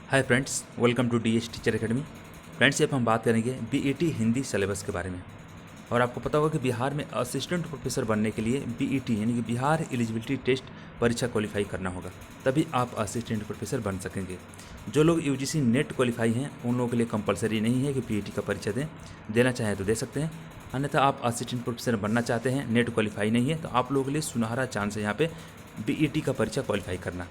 Hi friends, welcome to DS teacher academy. Friends, अब हम बात करेंगे बीईटी हिंदी सिलेबस के बारे में। और आपको पता होगा कि बिहार में असिस्टेंट प्रोफेसर बनने के लिए बीईटी यानी कि बिहार एलिजिबिलिटी टेस्ट परीक्षा क्वालिफाई करना होगा, तभी आप असिस्टेंट प्रोफेसर बन सकेंगे। जो लोग यूजीसी नेट क्वालिफाई हैं उन लोगों के लिए कंपलसरी नहीं है कि बीईटी का परीक्षा देना चाहें तो दे सकते हैं। अन्यथा आप असिस्टेंट प्रोफेसर बनना चाहते हैं, नेट क्वालिफाई नहीं है, तो आप लोगों के लिए सुनहरा चांस है यहाँ पे बीईटी का परीक्षा क्वालिफाई करना।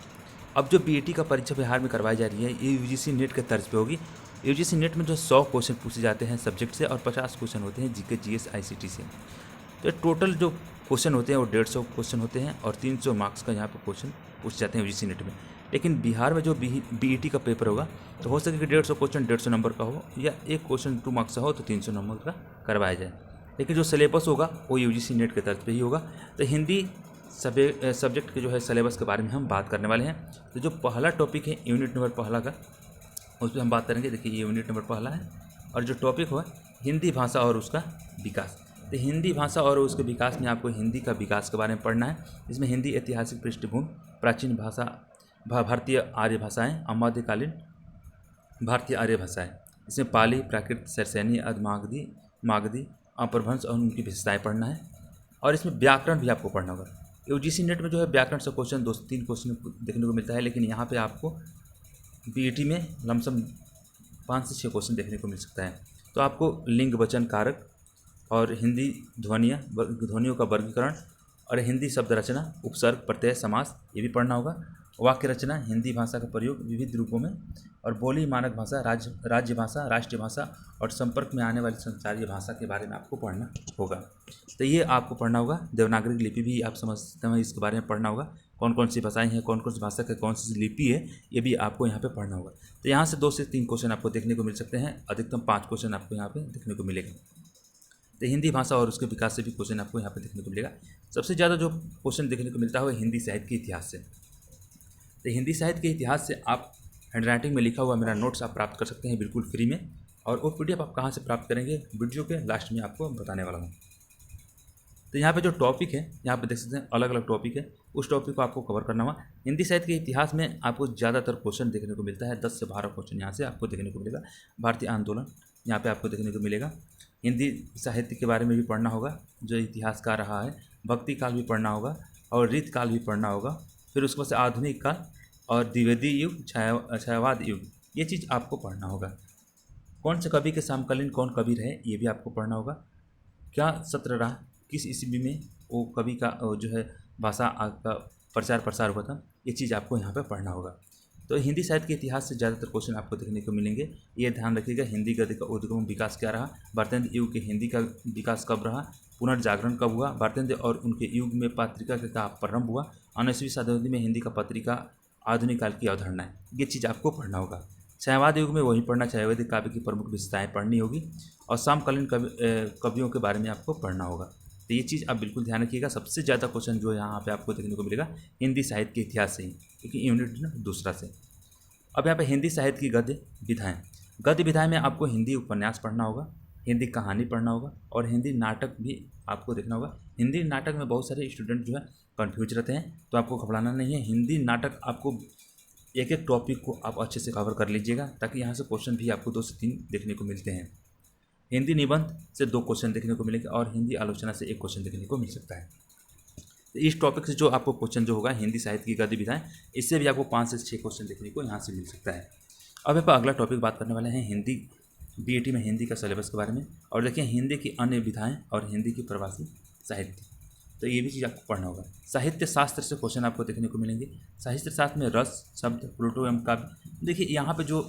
अब जो बीईटी का परीक्षा बिहार में करवाई जा रही है ये यूजीसी नेट के तर्ज पे होगी। यूजीसी नेट में जो 100 क्वेश्चन पूछे जाते हैं सब्जेक्ट से और 50 क्वेश्चन होते हैं जीके जीएस आईसीटी से। तो टोटल जो क्वेश्चन होते हैं वो 150 क्वेश्चन होते हैं और 300 मार्क्स का यहाँ पर क्वेश्चन पूछे जाते हैं यूजीसी नेट में। लेकिन बिहार में जो बीईटी का पेपर होगा तो हो सके कि 150 क्वेश्चन 150 नंबर का हो या एक क्वेश्चन 2 मार्क्स का हो तो 300 नंबर का करवाया जाए। लेकिन जो सिलेबस होगा वो यूजीसी नेट के तर्ज पे ही होगा। तो हिंदी सब्जेक्ट के जो है सिलेबस के बारे में हम बात करने वाले हैं। तो जो पहला टॉपिक है यूनिट नंबर पहला का, उस पर हम बात करेंगे। देखिए ये यूनिट नंबर पहला है और जो टॉपिक हुआ हिंदी भाषा और उसका विकास। तो हिंदी भाषा और उसके विकास में आपको हिंदी का विकास के बारे में पढ़ना है। इसमें हिंदी ऐतिहासिक पृष्ठभूमि, प्राचीन भाषा, भारतीय आर्य भाषाएँ, मध्यकालीन भारतीय आर्य भाषाएँ। इसमें पाली, प्राकृत, सरसैनी, अधमागधी, मागधी, अपभ्रंश और उनकी विशेषताएँ पढ़ना है। और इसमें व्याकरण भी आपको पढ़ना होगा। यूजीसी नेट में जो है व्याकरण से क्वेश्चन 2 से 3 क्वेश्चन देखने को मिलता है, लेकिन यहाँ पे आपको बीईटी में लमसम 5 से 6 क्वेश्चन देखने को मिल सकता है। तो आपको लिंग वचन कारक और हिंदी ध्वनियों का वर्गीकरण और हिंदी शब्द रचना, उपसर्ग, प्रत्यय, समास ये भी पढ़ना होगा। वाक्य रचना, हिंदी भाषा का प्रयोग विविध रूपों में और बोली, मानक भाषा, राज्य भाषा, राष्ट्रीय भाषा और संपर्क में आने वाली संचारीय भाषा के बारे में आपको पढ़ना होगा। तो ये आपको पढ़ना होगा। देवनागरी लिपि भी आप समझते हैं, इसके बारे में पढ़ना होगा। कौन कौन सी भाषाएं हैं, कौन कौन सी भाषा की कौन सी लिपि है, ये भी आपको यहाँ पे पढ़ना होगा। तो यहाँ से 2 से 3 क्वेश्चन आपको देखने को मिल सकते हैं, अधिकतम 5 क्वेश्चन आपको यहाँ पे देखने को मिलेगा। तो हिंदी भाषा और उसके विकास से भी क्वेश्चन आपको यहाँ पे देखने को मिलेगा। सबसे ज़्यादा जो क्वेश्चन देखने को मिलता है वो हिंदी साहित्य के इतिहास से। तो हिंदी साहित्य के इतिहास से आप हैंड राइटिंग में लिखा हुआ मेरा नोट्स आप प्राप्त कर सकते हैं बिल्कुल फ्री में। और वो पीडीएफ आप कहाँ से प्राप्त करेंगे वीडियो के लास्ट में आपको बताने वाला हूँ। तो यहाँ पे जो टॉपिक है यहाँ पे देख सकते हैं अलग अलग टॉपिक है, उस टॉपिक को आपको कवर करना हुआ। हिंदी साहित्य के इतिहास में आपको ज़्यादातर क्वेश्चन देखने को मिलता है, 10 से 12 क्वेश्चन यहाँ से आपको देखने को मिलेगा। भारतीय आंदोलन यहाँ पे आपको देखने को मिलेगा। हिंदी साहित्य के बारे में भी पढ़ना होगा, जो इतिहासकार रहा है। भक्ति काल भी पढ़ना होगा और रीत काल भी पढ़ना होगा। फिर उसके बाद से आधुनिक काल और द्विवेदी युग, छायावाद युग, ये चीज़ आपको पढ़ना होगा। कौन से कवि के समकालीन कौन कवि रहे ये भी आपको पढ़ना होगा। क्या सत्र रहा, किस ईस्वी में वो कवि का जो है भाषा का प्रचार प्रसार हुआ था, ये चीज़ आपको यहाँ पे पढ़ना होगा। तो हिंदी साहित्य के इतिहास से ज़्यादातर क्वेश्चन आपको देखने को मिलेंगे। ये ध्यान रखिएगा, हिंदी गद्य का उद्गम विकास क्या रहा, भारतेंद्र युग के हिंदी का विकास कब रहा, पुनर्जागरण कब हुआ, भारतेंद्र और उनके युग में पत्रिका का प्रारंभ हुआ, 19वीं शताब्दी में हिंदी का पत्रिका, आधुनिक काल की अवधारणा है, ये चीज़ आपको पढ़ना होगा। छायावाद युग में वही पढ़ना, छायावादी काव्य की प्रमुख विशेषताएँ पढ़नी होगी और समकालीन कवियों के बारे में आपको पढ़ना होगा। तो ये चीज़ आप बिल्कुल ध्यान रखिएगा। सबसे ज़्यादा क्वेश्चन जो यहाँ पे आपको देखने को मिलेगा हिंदी साहित्य के इतिहास से ही, क्योंकि यूनिट दूसरा से। अब यहाँ पे हिंदी साहित्य की गद्य विधाएँ। गद्य विधाएँ में आपको हिंदी उपन्यास पढ़ना होगा, हिंदी कहानी पढ़ना होगा और हिंदी नाटक भी आपको देखना होगा। हिंदी नाटक में बहुत सारे स्टूडेंट जो है कन्फ्यूज रहते हैं, तो आपको घबराना नहीं है। हिंदी नाटक आपको एक एक टॉपिक को आप अच्छे से कवर कर लीजिएगा, ताकि यहाँ से क्वेश्चन भी आपको 2 से 3 देखने को मिलते हैं। हिंदी निबंध से 2 क्वेश्चन देखने को मिलेंगे और हिंदी आलोचना से 1 क्वेश्चन देखने को मिल सकता है। तो इस टॉपिक से जो आपको क्वेश्चन जो होगा हिंदी साहित्य की गद्य विधाएँ, इससे भी आपको 5 से 6 क्वेश्चन देखने को यहाँ से मिल सकता है। अब यहाँ पर अगला टॉपिक बात करने वाले हैं हिंदी बीईटी में हिंदी का सिलेबस के बारे में। और देखिए हिंदी की अन्य विधाएँ और हिंदी की प्रवासी साहित्य, तो ये भी चीज़ आपको पढ़ना होगा। साहित्य शास्त्र से क्वेश्चन आपको देखने को मिलेंगे। साहित्य शास्त्र में रस, शब्द, प्लूटो एवं काव्य। देखिए यहाँ पे जो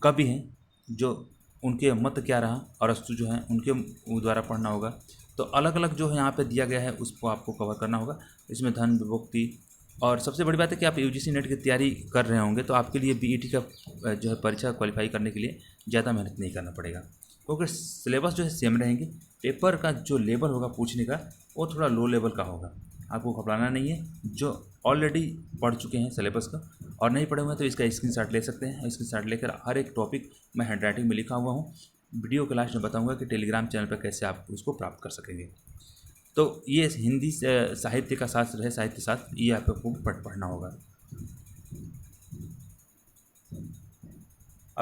कवि हैं, जो उनके मत क्या रहा, अरस्तु जो हैं उनके द्वारा पढ़ना होगा। तो अलग अलग जो है यहाँ पे दिया गया है उसको आपको कवर करना होगा। इसमें धन, विभक्ति और सबसे बड़ी बात है कि आप यूजीसी नेट की तैयारी कर रहे होंगे तो आपके लिए बीईटी का जो है परीक्षा क्वालिफाई करने के लिए ज़्यादा मेहनत नहीं करना पड़ेगा, क्योंकि सिलेबस जो है सेम रहेंगे। पेपर का जो लेवल होगा पूछने का वो थोड़ा लो लेवल का होगा, आपको घबराना नहीं है। जो ऑलरेडी पढ़ चुके हैं सिलेबस का और नहीं पढ़े हुए हैं तो इसका स्क्रीनशॉट ले सकते हैं। स्क्रीनशॉट लेकर हर एक टॉपिक मैं हैंड राइटिंग में लिखा हुआ हूँ, वीडियो के लास्ट में बताऊँगा कि टेलीग्राम चैनल पर कैसे आप उसको प्राप्त कर सकेंगे। तो ये हिंदी साहित्य का शास्त्र है, साहित्य शास्त्र, ये आपको पढ़ना होगा।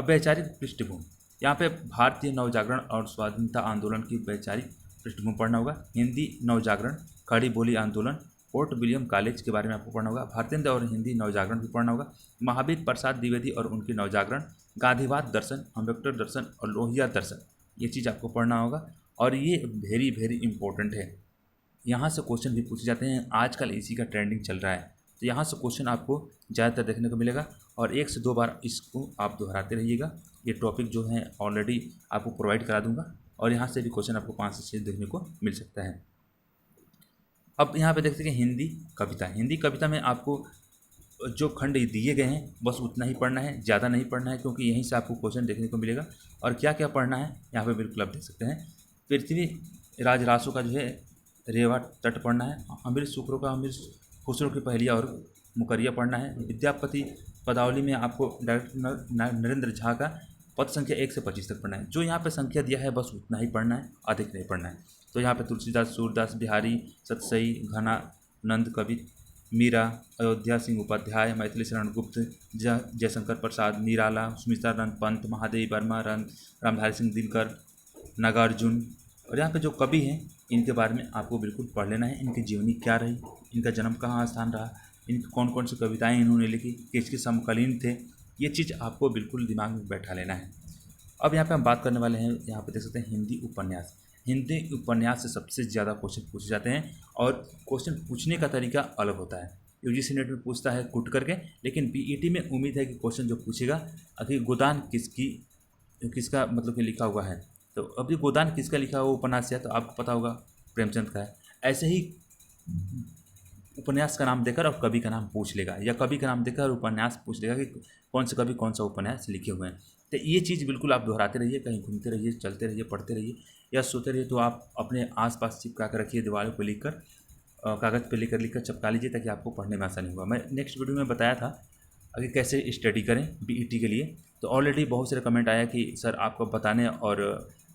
अब वैचारिक पृष्ठभूमि, यहाँ पे भारतीय नवजागरण और स्वाधीनता आंदोलन की वैचारिक पृष्ठभूमि पढ़ना होगा। हिंदी नवजागरण, खड़ी बोली आंदोलन, फोर्ट विलियम कॉलेज के बारे में आपको पढ़ना होगा। भारतीय और हिंदी नवजागरण भी पढ़ना होगा। महावीर प्रसाद द्विवेदी और उनकी नवजागरण, गांधीवाद दर्शन, अम्बेडकर दर्शन और लोहिया दर्शन, ये चीज़ आपको पढ़ना होगा। और ये वेरी वेरी इंपॉर्टेंट है, यहाँ से क्वेश्चन भी पूछे जाते हैं, आजकल इसी का ट्रेंडिंग चल रहा है, तो यहाँ से क्वेश्चन आपको ज़्यादातर देखने को मिलेगा। और 1 से 2 बार इसको आप दोहराते रहिएगा। ये टॉपिक जो है ऑलरेडी आपको प्रोवाइड करा दूंगा, और यहाँ से भी क्वेश्चन आपको 5 से 6 देखने को मिल सकता है। अब यहाँ पे देखते हैं कि हिंदी कविता, हिंदी कविता में आपको जो खंड दिए गए हैं बस उतना ही पढ़ना है, ज़्यादा नहीं पढ़ना है, क्योंकि यहीं से आपको क्वेश्चन देखने को मिलेगा। और क्या क्या पढ़ना है यहाँ पे बिल्कुल आप देख सकते हैं। पृथ्वी राज रासो का जो है रेवा तट पढ़ना है। अमीर शुक्रों का अमीर खुसरो की पहलिया और मुकरिया पढ़ना है। विद्यापति पदावली में आपको डॉक्टर नरेंद्र झा का पद संख्या 1 से 25 तक पढ़ना है। जो यहाँ पे संख्या दिया है बस उतना ही पढ़ना है, अधिक नहीं पढ़ना है। तो यहाँ पे तुलसीदास, सूरदास, बिहारी, सतसई, घना, नंद कवि, मीरा, अयोध्या सिंह उपाध्याय, मैथिली शरण गुप्त, जयशंकर प्रसाद, निराला, स्मितानंद पंत, महादेवी वर्मा, रामधारी सिंह दिनकर, नागार्जुन। और यहाँ पे जो कवि हैं इनके बारे में आपको बिल्कुल पढ़ लेना है। इनकी जीवनी क्या रही, इनका जन्म कहाँ स्थान रहा, इनकी कौन कौन सी कविताएं इन्होंने लिखी, किसके समकालीन थे, ये चीज़ आपको बिल्कुल दिमाग में बैठा लेना है। अब यहाँ पे हम बात करने वाले हैं, यहाँ पे देख सकते हैं हिंदी उपन्यास। हिंदी उपन्यास से सबसे ज़्यादा क्वेश्चन पूछे जाते हैं, और क्वेश्चन पूछने का तरीका अलग होता है। यूजीसी नेट में पूछता है कूट करके, लेकिन बीईटी में उम्मीद है कि क्वेश्चन जो पूछेगा अभी गोदान किसका मतलब कि लिखा हुआ है, तो अभी गोदान किसका लिखा हुआ उपन्यास है तो आपको पता होगा प्रेमचंद का है। ऐसे ही उपन्यास का नाम देकर और कवि का नाम पूछ लेगा, या कवि का नाम देकर उपन्यास पूछ लेगा कि कौन से कवि कौन सा उपन्यास लिखे हुए हैं। तो ये चीज़ बिल्कुल आप दोहराते रहिए, कहीं घूमते रहिए, चलते रहिए, पढ़ते रहिए या सोते रहिए। तो आप अपने आसपास चिपका कर रखिए, दीवारों को लिखकर, कागज़ पे लिखकर चिपका लीजिए, ताकि आपको पढ़ने में आसानी होगा। मैं नेक्स्ट वीडियो में बताया था अगर कैसे स्टडी करें बीईटी के लिए, तो ऑलरेडी बहुत सारे कमेंट आया कि सर आपको बताने और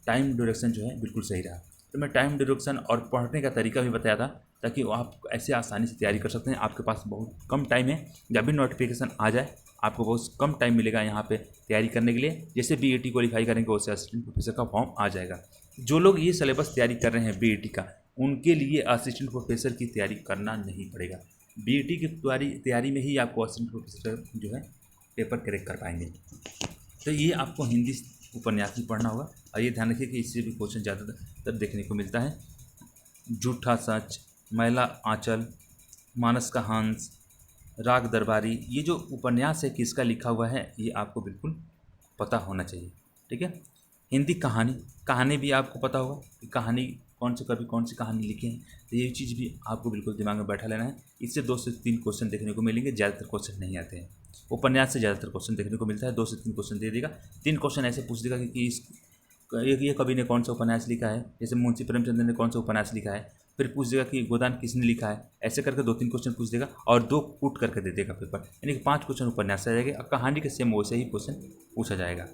टाइम ड्यूरेक्शन जो है बिल्कुल सही रहा। तो मैं टाइम ड्यूरेक्शन और पढ़ने का तरीका भी बताया था, ताकि आप ऐसे आसानी से तैयारी कर सकते हैं। आपके पास बहुत कम टाइम है, जब भी नोटिफिकेशन आ जाए आपको बहुत कम टाइम मिलेगा यहाँ पे तैयारी करने के लिए। जैसे बीईटी क्वालिफाई करेंगे वैसे असिस्टेंट प्रोफेसर का फॉर्म आ जाएगा। जो लोग ये सिलेबस तैयारी कर रहे हैं बीईटी का, उनके लिए असिस्टेंट प्रोफेसर की तैयारी करना नहीं पड़ेगा। बीईटी की तैयारी में ही आपको असिस्टेंट प्रोफेसर जो है पेपर क्रैक कर पाएंगे। तो ये आपको हिंदी उपन्यास भी पढ़ना होगा। और ये ध्यान रखिए कि इससे भी क्वेश्चन ज़्यादातर देखने को मिलता है। झूठा सच, मैला आंचल, मानस का हंस, राग दरबारी, ये जो उपन्यास है किसका लिखा हुआ है ये आपको बिल्कुल पता होना चाहिए। ठीक है। हिंदी कहानी भी आपको पता होगा कि कहानी कौन से कवि कौन सी कहानी लिखे हैं, तो ये चीज़ भी आपको बिल्कुल दिमाग में बैठा लेना है। इससे 2 से 3 क्वेश्चन देखने को मिलेंगे, ज़्यादातर क्वेश्चन नहीं आते हैं। उपन्यास से ज़्यादातर क्वेश्चन देखने को मिलता है, 2 से 3 क्वेश्चन दे देगा। 3 क्वेश्चन ऐसे पूछ देगा कि ये कवि ने कौन सा उपन्यास लिखा है, जैसे मुंशी प्रेमचंद ने कौन सा उपन्यास लिखा है, फिर पूछ देगा कि गोदान किसने लिखा है। ऐसे करके 2-3 क्वेश्चन पूछ देगा और 2 पुट करके दे देगा पेपर, यानी कि 5 क्वेश्चन उपन्यास से आ जाएगा। और कहानी के सेम वैसे ही क्वेश्चन पूछा जाएगा,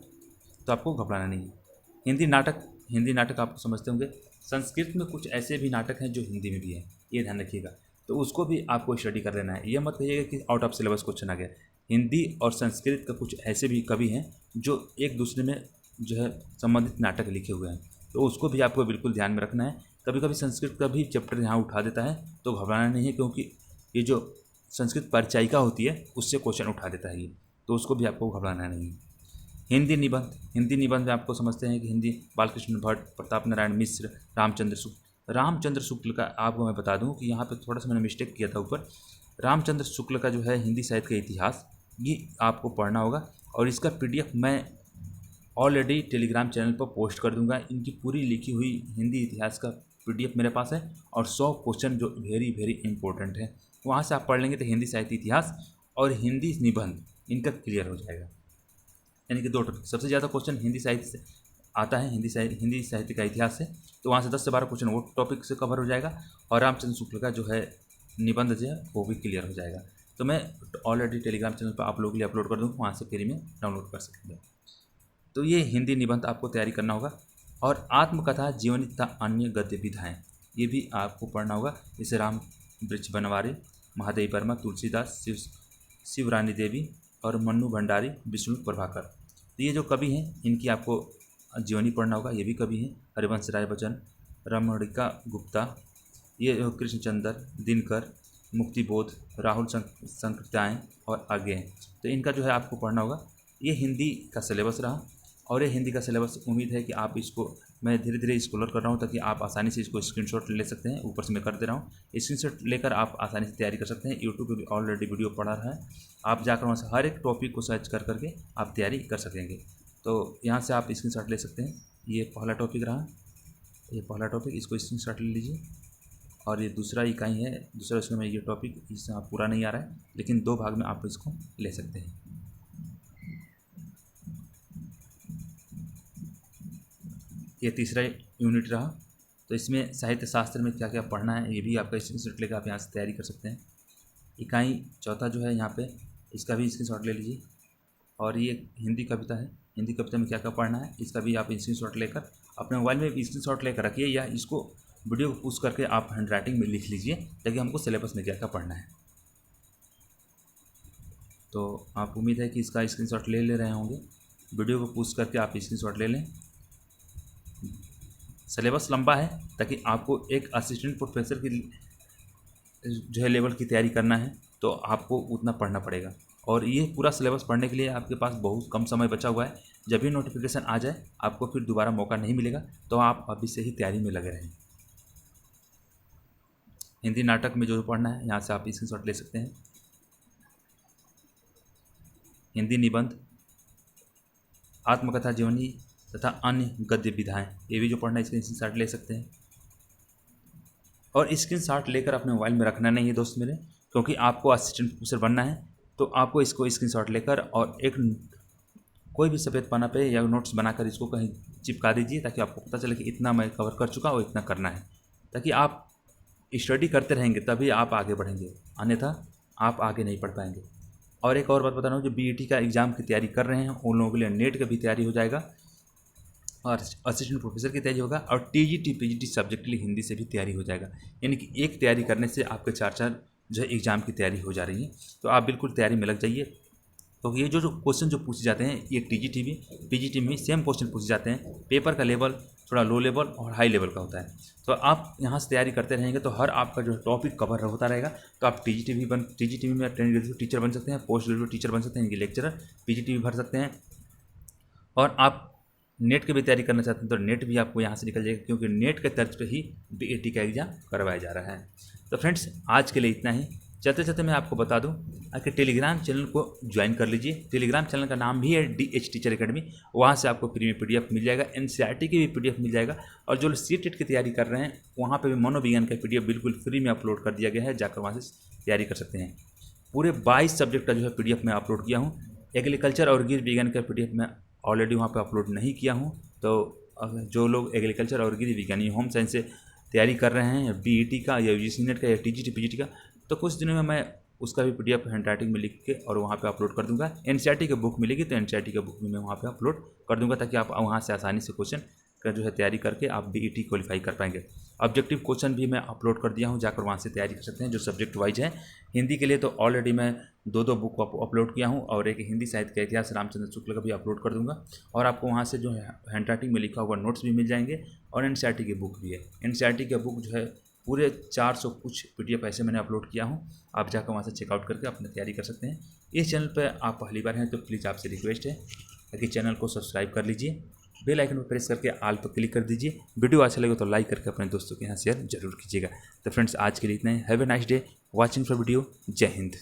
तो आपको घबराना नहीं है। हिंदी नाटक आप समझते होंगे। संस्कृत में कुछ ऐसे भी नाटक हैं जो हिंदी में भी हैं, ये ध्यान रखिएगा, तो उसको भी आपको स्टडी कर लेना है। ये मत कहिएगा कि आउट ऑफ सिलेबस क्वेश्चन आ गया। हिंदी और संस्कृत का कुछ ऐसे भी कवि हैं जो एक दूसरे में जो है संबंधित नाटक लिखे हुए हैं, तो उसको भी आपको बिल्कुल ध्यान में रखना है। कभी कभी संस्कृत का भी चैप्टर यहाँ उठा देता है, तो घबराना नहीं है, क्योंकि ये जो संस्कृत परिचायिका होती है उससे क्वेश्चन उठा देता है ये, तो उसको भी आपको घबराना नहीं है। हिंदी निबंध में आपको समझते हैं कि हिंदी बालकृष्ण भट्ट, प्रताप नारायण मिश्र, रामचंद्र शुक्ल का आपको मैं बता दूं कि यहाँ पे थोड़ा सा मैंने मिस्टेक किया था ऊपर। रामचंद्र शुक्ल का जो है हिंदी साहित्य का इतिहास, ये आपको पढ़ना होगा, और इसका PDF मैं ऑलरेडी टेलीग्राम चैनल पर पोस्ट कर दूंगा। इनकी पूरी लिखी हुई हिंदी इतिहास का PDF मेरे पास है, और 100 क्वेश्चन जो वेरी वेरी इंपॉर्टेंट है, वहाँ से आप पढ़ लेंगे तो हिंदी साहित्य इतिहास और हिंदी निबंध इनका क्लियर हो जाएगा। यानी कि 2 टॉपिक, सबसे ज़्यादा क्वेश्चन हिंदी साहित्य से आता है, हिंदी साहित्य का इतिहास से, तो वहाँ से 10 से 12 क्वेश्चन वो टॉपिक से कवर हो जाएगा, और रामचंद्र शुक्ल का जो है निबंध जो है वो भी क्लियर हो जाएगा। तो मैं ऑलरेडी टेलीग्राम चैनल पर आप लोगों के लिए अपलोड कर दूँगा, वहाँ से फ्री में डाउनलोड कर सकेंगे। तो ये हिंदी निबंध आपको तैयारी करना होगा। और आत्मकथा, जीवनी तथा अन्य गद्य विधाएँ, ये भी आपको पढ़ना होगा। जैसे राम वृक्ष बनवारी, महादेवी वर्मा, तुलसीदास, शिवरानी देवी और मन्नू भंडारी, विष्णु प्रभाकर, तो ये जो कवि हैं इनकी आपको जीवनी पढ़ना होगा। ये भी कवि हैं, हरिवंश राय बच्चन, रमणिका गुप्ता, ये कृष्णचंद्र, दिनकर, मुक्तिबोध, राहुल संकृत्यायन और आगे हैं। तो इनका जो है आपको पढ़ना होगा। ये हिंदी का सिलेबस रहा और ये हिंदी का सिलेबस उम्मीद है कि आप इसको, मैं धीरे धीरे स्क्रॉल कर रहा हूँ ताकि आप आसानी से इसको स्क्रीनशॉट ले सकते हैं। ऊपर से मैं कर दे रहा हूँ, स्क्रीनशॉट लेकर आप आसानी से तैयारी कर सकते हैं। यूट्यूब पे भी ऑलरेडी वीडियो पड़ा रहा है, आप जाकर वहाँ से हर एक टॉपिक को सर्च कर करके आप तैयारी कर सकेंगे। तो यहाँ से आप स्क्रीनशॉट ले सकते हैं। ये पहला टॉपिक रहा, ये पहला टॉपिक, इसको स्क्रीनशॉट ले लीजिए। और ये दूसरा इकाई है, दूसरा उसमें मैं ये टॉपिक इसमें आप पूरा नहीं आ रहा है, लेकिन 2 भाग में आप इसको ले सकते हैं। ये तीसरा यूनिट रहा, तो इसमें साहित्य शास्त्र में क्या क्या पढ़ना है ये भी आपका स्क्रीनशॉट लेकर आप यहाँ से तैयारी कर सकते हैं। इकाई चौथा जो है यहाँ पे, इसका भी स्क्रीनशॉट ले लीजिए। और ये हिंदी कविता है, हिंदी कविता में क्या क्या पढ़ना है इसका भी आप स्क्रीनशॉट लेकर अपने मोबाइल में स्क्रीनशॉट लेकर रखिए, या इसको वीडियो को पुश करके आप हैंड राइटिंग में लिख लीजिए ताकि हमको सिलेबस में क्या क्या पढ़ना है। तो आप उम्मीद है कि इसका स्क्रीनशॉट ले रहे होंगे। वीडियो को पुश करके आप स्क्रीनशॉट ले लें। सिलेबस लंबा है ताकि आपको एक असिस्टेंट प्रोफेसर की जो है लेवल की तैयारी करना है तो आपको उतना पढ़ना पड़ेगा। और ये पूरा सिलेबस पढ़ने के लिए आपके पास बहुत कम समय बचा हुआ है। जब भी नोटिफिकेशन आ जाए आपको फिर दोबारा मौका नहीं मिलेगा, तो आप अभी से ही तैयारी में लगे रहें। हिंदी नाटक में जो पढ़ना है यहाँ से आप स्क्रीनशॉट ले सकते हैं। हिंदी निबंध, आत्मकथा, जीवनी तथा अन्य गद्य विधाएँ, ये भी जो पढ़ना है इसका स्क्रीनशॉट ले सकते हैं। और स्क्रीनशॉट लेकर अपने मोबाइल में रखना नहीं है दोस्त मेरे, क्योंकि आपको असिस्टेंट प्रोफेसर बनना है। तो आपको इसको स्क्रीनशॉट लेकर और एक कोई भी सफ़ेद पन्ना पे या नोट्स बनाकर इसको कहीं चिपका दीजिए ताकि आपको पता चले कि इतना मैं कवर कर चुका और इतना करना है, ताकि आप स्टडी करते रहेंगे तभी आप आगे बढ़ेंगे, अन्यथा आप आगे नहीं बढ़ पाएंगे। और एक और बात बता रहा हूँ, जो बीईटी का एग्ज़ाम की तैयारी कर रहे हैं उन लोगों के लिए नेट का भी तैयारी हो जाएगा और असिस्टेंट प्रोफेसर की तैयारी होगा, और टीजीटी पीजीटी सब्जेक्ट के लिए हिंदी से भी तैयारी हो जाएगा। यानी कि एक तैयारी करने से आपके 4 जो है एग्ज़ाम की तैयारी हो जा रही है। तो आप बिल्कुल तैयारी में लग जाइए, तो ये जो क्वेश्चन जो पूछे जाते हैं ये टीजीटी में पीजीटी में सेम क्वेश्चन पूछे जाते हैं। पेपर का लेवल थोड़ा लो लेवल और हाई लेवल का होता है। तो आप यहाँ से तैयारी करते रहेंगे तो हर आपका जो टॉपिक कवर होता रहेगा। तो आप टीजीटी में ट्रेनिंग टीचर बन सकते हैं, पोस्ट ग्रेजुएट टीचर बन सकते हैं, इनकी लेक्चरर, पीजीटी भी भर सकते हैं। और आप नेट की भी तैयारी करना चाहते हैं तो नेट भी आपको यहाँ से निकल जाएगा, क्योंकि नेट के तर्ज पे ही बीईटी का एग्ज़ाम करवाया जा रहा है। तो फ्रेंड्स आज के लिए इतना ही। चलते चलते मैं आपको बता दूं कि टेलीग्राम चैनल को ज्वाइन कर लीजिए। टेलीग्राम चैनल का नाम भी है DH टीचर एकेडमी। वहाँ से आपको फ्री में PDF मिल जाएगा, NCERT की भी PDF मिल जाएगा, और जो CTET की तैयारी कर रहे हैं वहाँ पे भी मनोविज्ञान का PDF बिल्कुल फ्री में अपलोड कर दिया गया है, जाकर वहाँ से तैयारी कर सकते हैं। पूरे 22 सब्जेक्ट का जो है PDF मैं अपलोड किया हूँ। एग्रीकल्चर और गृह विज्ञान का PDF मैं ऑलरेडी वहाँ पे अपलोड नहीं किया हूँ। तो जो लोग एग्रीकल्चर और गृह विज्ञान होम साइंस से तैयारी कर रहे हैं बीईटी का या यूजीसी नेट का या टीजीटी पीजीटी का, तो कुछ दिनों में मैं उसका भी PDF हैंड राइटिंग में लिख के और वहाँ पे अपलोड कर दूंगा। NCERT की बुक मिलेगी तो NCERT की बुक भी मैं वहाँ पे अपलोड कर दूंगा, ताकि आप वहाँ से आसानी से क्वेश्चन का जो है तैयारी करके आप बीईटी क्वालिफाई कर पाएंगे। ऑब्जेक्टिव क्वेश्चन भी मैं अपलोड कर दिया हूँ, जाकर वहाँ से तैयारी कर सकते हैं जो सब्जेक्ट वाइज है। हिंदी के लिए तो ऑलरेडी मैं 2 बुक अपलोड किया हूँ, और एक हिंदी साहित्य का इतिहास रामचंद्र शुक्ल का भी अपलोड कर दूंगा। और आपको वहाँ से जो है हैंड राइटिंग में लिखा हुआ नोट्स भी मिल जाएंगे, और NCERT की बुक भी है। NCERT की बुक जो है पूरे 400 कुछ PDF ऐसे मैंने अपलोड किया हूँ, आप जाकर वहाँ से चेकआउट करके अपनी तैयारी कर सकते हैं। इस चैनल पर आप पहली बार हैं तो प्लीज़ आपसे रिक्वेस्ट है कि चैनल को सब्सक्राइब कर लीजिए, बेल आइकन पर प्रेस करके ऑल पर क्लिक कर दीजिए। वीडियो अच्छा लगे तो लाइक करके अपने दोस्तों के यहाँ शेयर जरूर कीजिएगा। तो फ्रेंड्स आज के लिए इतना ही। Have a nice day, watching for video. जय हिंद।